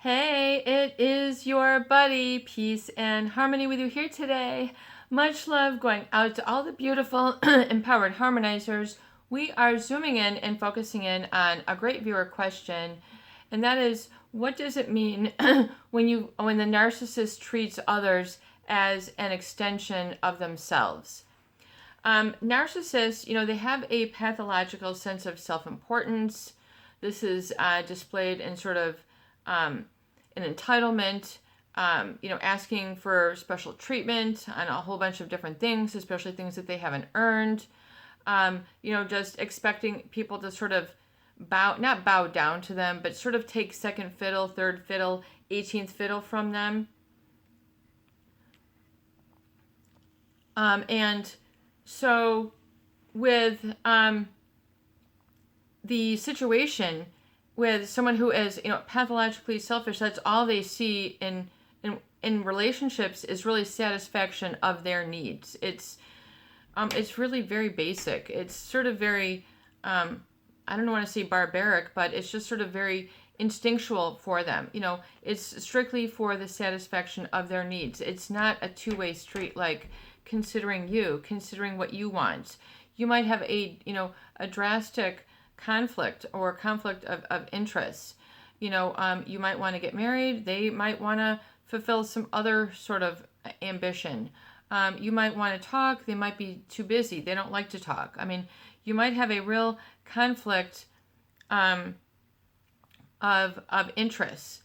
Hey, it is your buddy, Peace and Harmony with you here today. Much love going out to all the beautiful, empowered harmonizers. We are zooming in and focusing in on a great viewer question, and that is, what does it mean when the narcissist treats others as an extension of themselves? Narcissists, they have a pathological sense of self-importance. This is displayed in sort of an entitlement, asking for special treatment on a whole bunch of different things, especially things that they haven't earned. Just expecting people to sort of not bow down to them, but sort of take second fiddle, third fiddle, 18th fiddle from them. And so with the situation with someone who is, pathologically selfish, that's all they see in relationships is really satisfaction of their needs. It's really very basic. It's sort of very, I don't want to say barbaric, but it's just sort of very instinctual for them. It's strictly for the satisfaction of their needs. It's not a two-way street, like considering what you want. You might have a drastic conflict or conflict of interests. You might want to get married. They might want to fulfill some other sort of ambition. You might want to talk. They might be too busy. They don't like to talk. I mean, you might have a real conflict of interests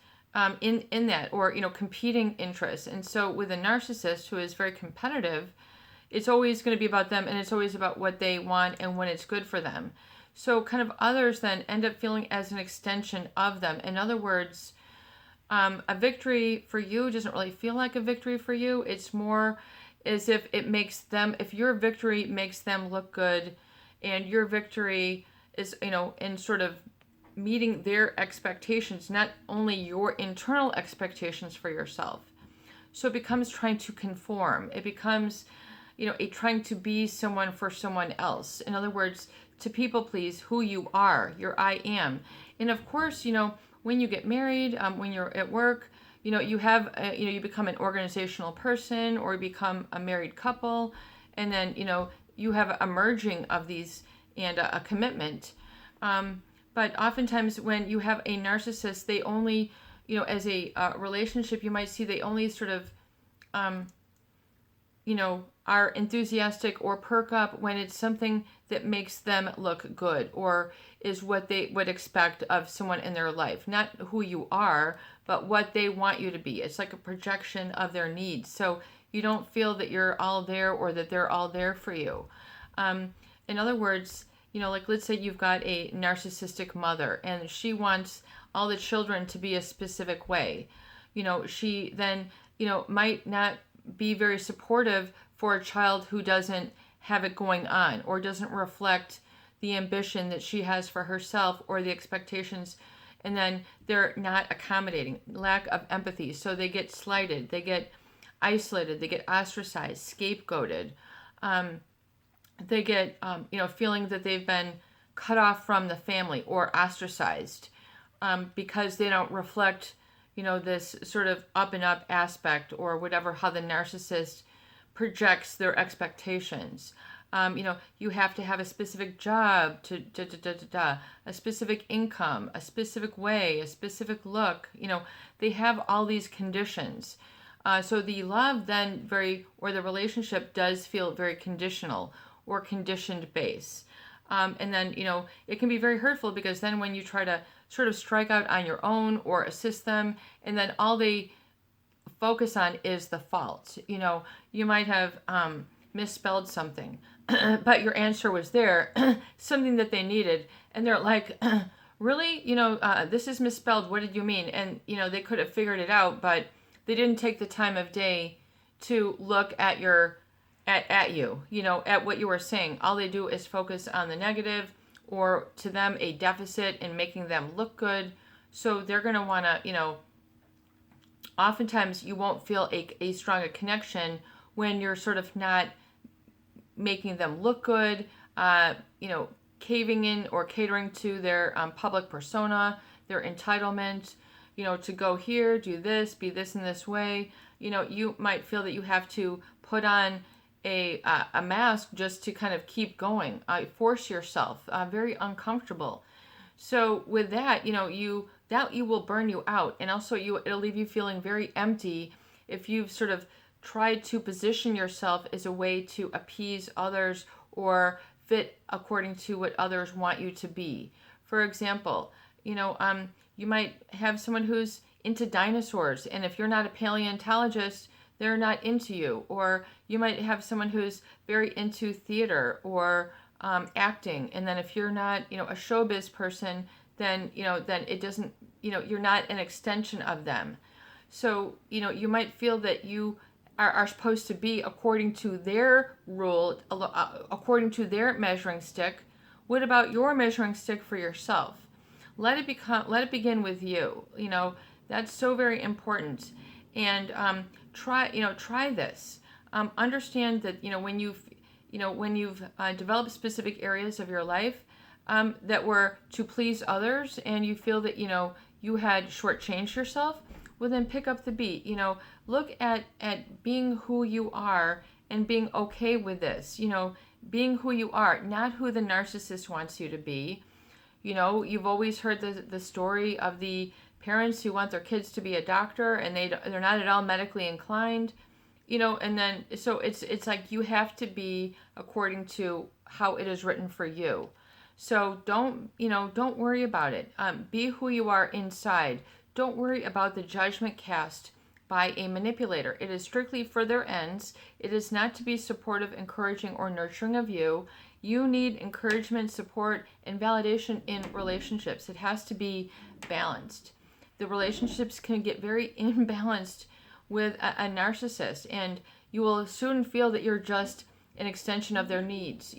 in that, or competing interests. And so with a narcissist who is very competitive, it's always going to be about them, and it's always about what they want and when it's good for them. So kind of others then end up feeling as an extension of them. In other words, a victory for you doesn't really feel like a victory for you. It's more as if if your victory makes them look good, and your victory is, in sort of meeting their expectations, not only your internal expectations for yourself. So it becomes trying to conform. It becomes, a trying to be someone for someone else. In other words, to people please who you are, your I am. And of course, when you get married, when you're at work, you have, you become an organizational person, or you become a married couple, and then, you have a merging of these and a commitment. But oftentimes when you have a narcissist, they only, as a relationship, you might see they only sort of, are enthusiastic or perk up when it's something that makes them look good, or is what they would expect of someone in their life. Not who you are, but what they want you to be. It's like a projection of their needs. So you don't feel that you're all there, or that they're all there for you. In other words, like let's say you've got a narcissistic mother, and she wants all the children to be a specific way. She then, might not be very supportive for a child who doesn't have it going on, or doesn't reflect the ambition that she has for herself, or the expectations, and then they're not accommodating, lack of empathy. So they get slighted, they get isolated, they get ostracized, scapegoated. They get, feeling that they've been cut off from the family or ostracized because they don't reflect, this sort of up and up aspect, or whatever, how the narcissist projects their expectations. You have to have a specific job, a specific income, a specific way, a specific look. They have all these conditions. So the love then or the relationship does feel very conditional, or conditioned base. And then, it can be very hurtful, because then when you try to sort of strike out on your own or assist them, and then all they focus on is the fault. You might have misspelled something, but your answer was there, something that they needed, and they're like, really? This is misspelled. What did you mean? And, they could have figured it out, but they didn't take the time of day to look at at you, at what you were saying. All they do is focus on the negative, or to them a deficit in making them look good. So they're going to want to, oftentimes you won't feel a stronger connection when you're sort of not making them look good, caving in or catering to their public persona, their entitlement, to go here, do this, be this in this way. You might feel that you have to put on a mask just to kind of keep going. Force yourself, very uncomfortable. So with that, you will burn you out, and also it'll leave you feeling very empty if you've sort of tried to position yourself as a way to appease others or fit according to what others want you to be. For example, you might have someone who's into dinosaurs, and if you're not a paleontologist, they're not into you. Or you might have someone who's very into theater or acting, and then if you're not, a showbiz person, then it doesn't, you're not an extension of them. So, you might feel that you are supposed to be according to their rule, according to their measuring stick. What about your measuring stick for yourself? Let it begin with you. That's so very important. And try this. Understand that when you've developed specific areas of your life that were to please others, and you feel that you had shortchanged yourself, well, then pick up the beat. Look at being who you are and being okay with this. Being who you are, not who the narcissist wants you to be. You've always heard the story of the parents who want their kids to be a doctor, and they're not at all medically inclined. And then so it's like you have to be according to how it is written for you. So don't worry about it. Be who you are inside. Don't worry about the judgment cast by a manipulator. It is strictly for their ends. It is not to be supportive, encouraging, or nurturing of you. You need encouragement, support, and validation in relationships. It has to be balanced. The relationships can get very imbalanced with a narcissist, and you will soon feel that you're just an extension of their needs.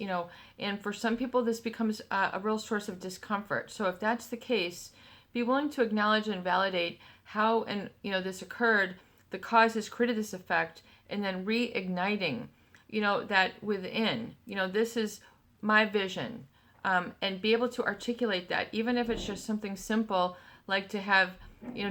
And for some people, this becomes a real source of discomfort. So if that's the case, be willing to acknowledge and validate how this occurred, the cause has created this effect, and then reigniting, that within, this is my vision, and be able to articulate that, even if it's just something simple, like to have,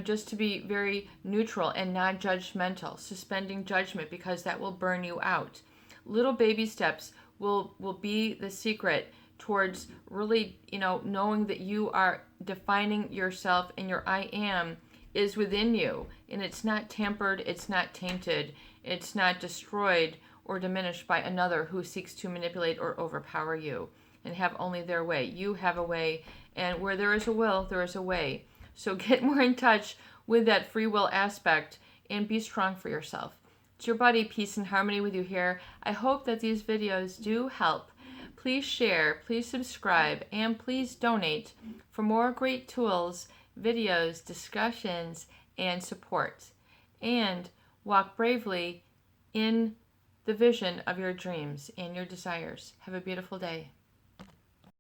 just to be very neutral and non-judgmental, suspending judgment, because that will burn you out. Little baby steps will be the secret towards really, knowing that you are defining yourself, and your I am is within you, and it's not tampered, it's not tainted, it's not destroyed or diminished by another who seeks to manipulate or overpower you and have only their way. You have a way, and where there is a will, there is a way. So get more in touch with that free will aspect and be strong for yourself. It's your buddy, Peace and Harmony, with you here. I hope that these videos do help. Please share, please subscribe, and please donate for more great tools, videos, discussions, and support. And walk bravely in the vision of your dreams and your desires. Have a beautiful day.